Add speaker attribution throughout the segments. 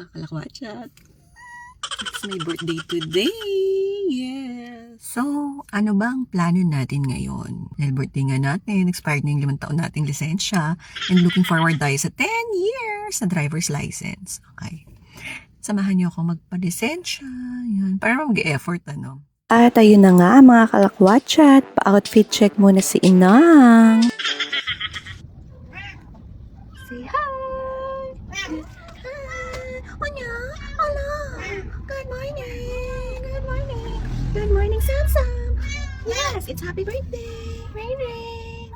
Speaker 1: mga kalakwatsa. It's my birthday today. Yes. So, ano bang plano natin ngayon? Dahil birthday nga natin, expired na yung 5 taon nating lisensya, and looking forward tayo sa 10 years na driver's license. Okay. Samahan niyo ako magpa-lisensya. Yan. Para mag-effort, ano?
Speaker 2: At ayun na nga mga kalakwatsa, pa-outfit check muna si Inang.
Speaker 1: Say hi! Hi! Anya! Hello! Good morning! Good morning! Good morning, Sam! Yes, it's happy birthday! Ring ring!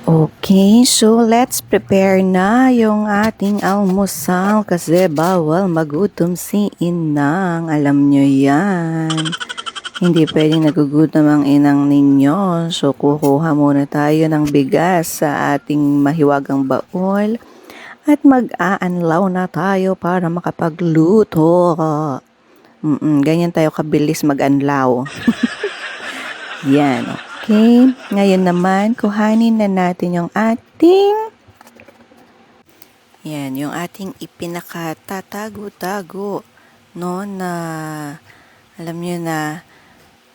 Speaker 2: Okay, so let's prepare na yung ating almusal kasi bawal magutom si Inang. Alam nyo yan. Hindi pwedeng nagugutom ang inang ninyo. So kukuha muna tayo ng bigas sa ating mahiwagang baul at mag-aanlaw na tayo para makapagluto. Ganyan tayo kabilis mag-anlaw. Yan, okay. Ngayon naman, kuhanin na natin yung yung ating ipinakatatago-tago, no, na, alam nyo na,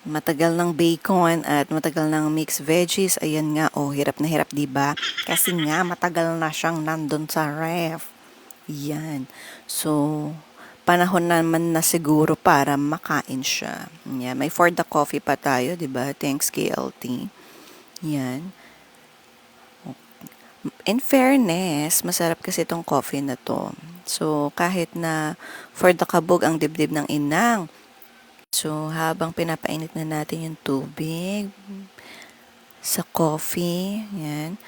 Speaker 2: matagal ng bacon at matagal ng mixed veggies. Ayan nga, hirap na hirap, diba? Kasi nga, matagal na siyang nandun sa ref. Yan. So, panahon naman na siguro para makain siya. Yan. May for the coffee pa tayo, diba? Thanks KLT. Yan. In fairness, masarap kasi itong coffee na to. So, kahit na for the kabog ang dibdib ng inang. So, habang pinapainit na natin yung tubig sa coffee, yan.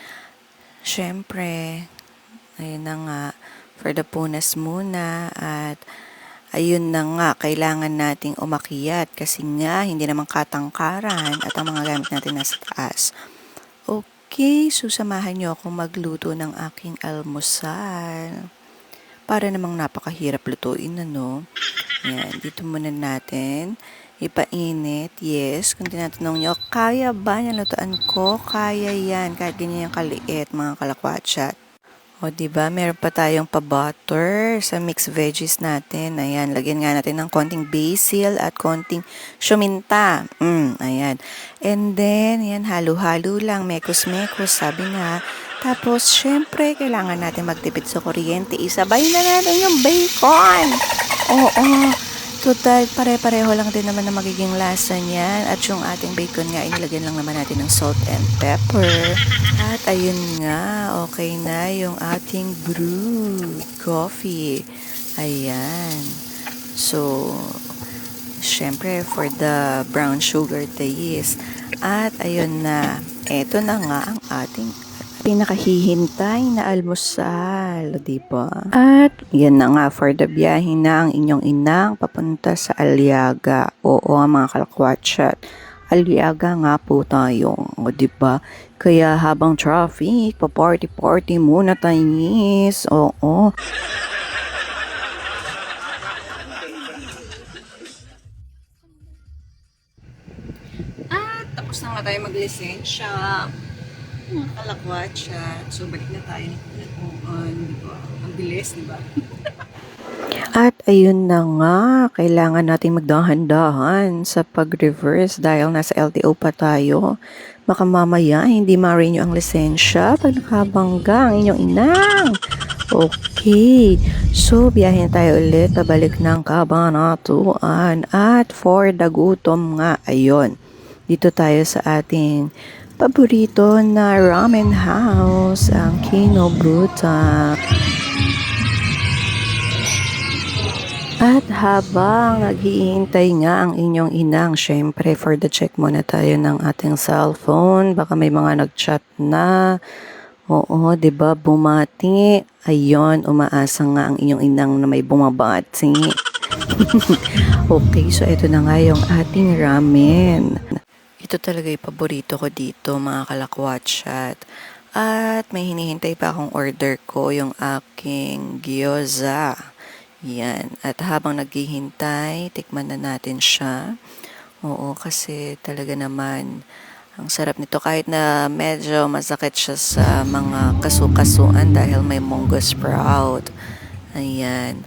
Speaker 2: Syempre, ayun na nga, for the punas muna at ayun na nga, kailangan nating umakyat kasi nga, hindi naman katangkaran at ang mga gamit natin nasa taas. Okay, susamahan niyo akong magluto ng aking almusal. Para namang napakahirap lutuin, ano? Yan, dito muna natin ipainit. Yes, kung tinatanong nyo, kaya ba yung lutuan ko? Kaya yan, kahit ganyan yung kaliit, mga kalakwatsa. O, diba, meron pa tayong pa-butter sa mixed veggies natin. Ayan, lagyan nga natin ng konting basil at konting syuminta. Ayan. And then, yan, halo-halo lang, mekos-mekos, sabi nga. Tapos, syempre, kailangan natin magtipid sa kuryente. Isabay na natin yung bacon. Oo. Total, pare-pareho lang din naman na magiging lasa niyan. At yung ating bacon nga, inilagyan lang naman natin ng salt and pepper. At ayun nga, okay na yung ating brewed coffee. Ayan. So, syempre, for the brown sugar taste. At ayun na, eto na nga ang ating pinakahihintay na almusal, diba? At yan na nga, for the biyahe na ang inyong inang papunta sa Aliaga. Oo, mga kalakwatsa. Aliaga nga po tayo, diba? Kaya habang traffic, pa-party-party muna tayo, yes. Oo.
Speaker 1: At tapos na nga tayo maglisensya. Mga kalakwatsa. So, balik na tayo di ba? Ang bilis, di ba?
Speaker 2: At ayun na nga, kailangan natin magdahan-dahan sa pag-reverse dahil nasa LTO pa tayo. Baka mamaya hindi ma-renew ang lisensya pag nakabangga ang inyong inang. Okay, so biyahin tayo ulit pabalik ng Cabanatuan. At for the gutom nga, ayun, dito tayo sa ating paborito na ramen house, ang Kinobruta. At habang naghihintay nga ang inyong inang, syempre for the check muna tayo ng ating cellphone. Baka may mga nag-chat na. Oo, 'di ba? Bumati. Ayun, umaasa nga ang inyong inang na may bumabati. Okay, so ito na nga yung ating ramen. Ito talaga yung paborito ko dito, mga kalakwatsa. At may hinihintay pa akong order ko, yung aking gyoza. Yan. At habang naghihintay, tikman na natin siya. Oo, kasi talaga naman, ang sarap nito kahit na medyo masakit siya sa mga kasukasuan dahil may munggo sprout. Ayan.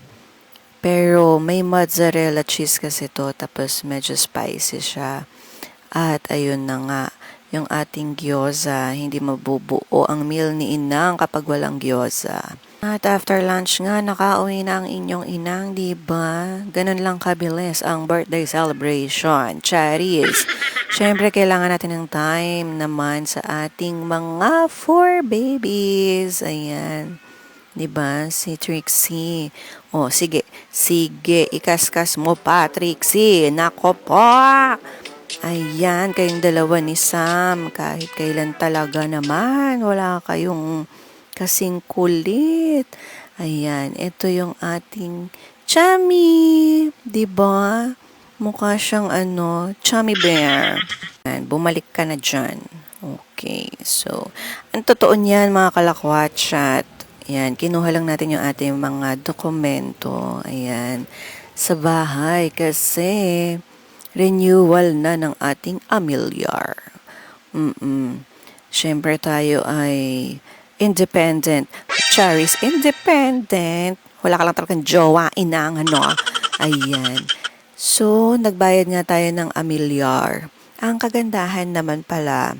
Speaker 2: Pero may mozzarella cheese kasi to, tapos medyo spicy siya. At ayun na nga, yung ating gyoza, hindi mabubuo ang meal ni Inang kapag walang gyoza. At after lunch nga, nakauwi na ang inyong inang, di ba? Ganun lang kabilis ang birthday celebration. Charis! Siyempre, kailangan natin ng time naman sa ating mga 4 babies. Ayan. 'Di ba? Si Trixie. Oh, sige. Sige, ikaskas mo pa, Trixie. Nako po. Ayan, kayong dalawa ni Sam. Kahit kailan talaga naman. Wala kayong kasing kulit. Ayan, ito yung ating chummy. 'Di ba? Mukha siyang chummy bear. Ayan, bumalik ka na dyan. Okay, so, ang totoo niyan mga kalakwatchat. Ayan, kinuha lang natin yung ating mga dokumento. Ayan, sa bahay kasi renewal na ng ating amilyar. Siyempre tayo ay independent. Charis, independent. Wala ka lang talagang jowa, inang, Ayan. So, nagbayad nga tayo ng amilyar. Ang kagandahan naman pala,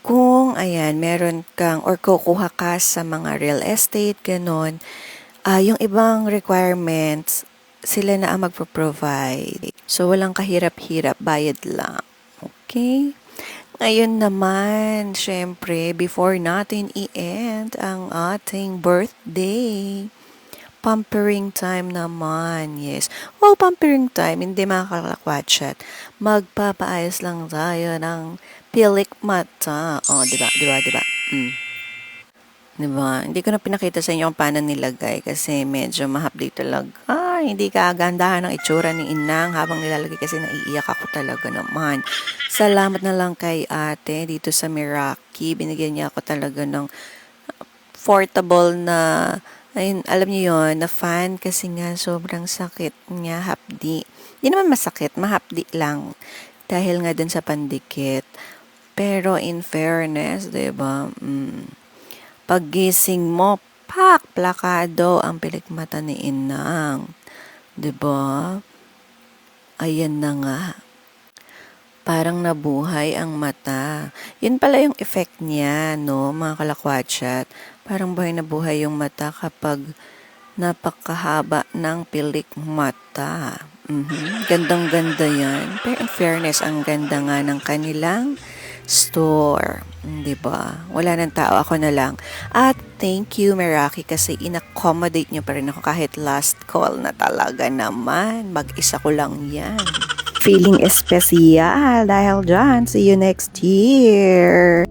Speaker 2: kung meron kang or kukuha ka sa mga real estate, ganon, yung ibang requirements, sila na ang magpo-provide. So, walang kahirap-hirap, bayad lang. Okay? Ngayon naman, syempre, before natin i-end ang ating birthday, pampering time naman, yes. Well, pampering time, hindi makakalakwatsyat. Magpapaayos lang tayo ng pilik mata. Oh, diba? Diba? Hindi ko na pinakita sa inyo kung paano nilagay kasi medyo mahapdi talaga. Hindi kagandahan ng itsura ni Inang habang nilalagay kasi naiiyak ako talaga naman. Salamat na lang kay ate dito sa Meraki. Binigyan niya ako talaga ng portable na, ayun, alam niyo yon, na fan kasi nga sobrang sakit niya, hapdi. Hindi naman masakit, mahapdi lang. Dahil nga dun sa pandikit. Pero in fairness, diba? Paggising mo, plakado ang pilik mata ni Inang. 'Di ba? Ayan na nga. Parang nabuhay ang mata. Yun pala yung effect niya, no, mga kalakwatsyat. Parang buhay na buhay yung mata kapag napakahaba ng pilik mata. Gandang-ganda yan. Pero in fairness, ang ganda nga ng kanilang store. Di ba? Wala nang tao, ako na lang. At thank you, Meraki, kasi in-accommodate nyo pa rin ako kahit last call na talaga naman. Mag-isa ko lang yan. Feeling espesyal dahil dyan. See you next year.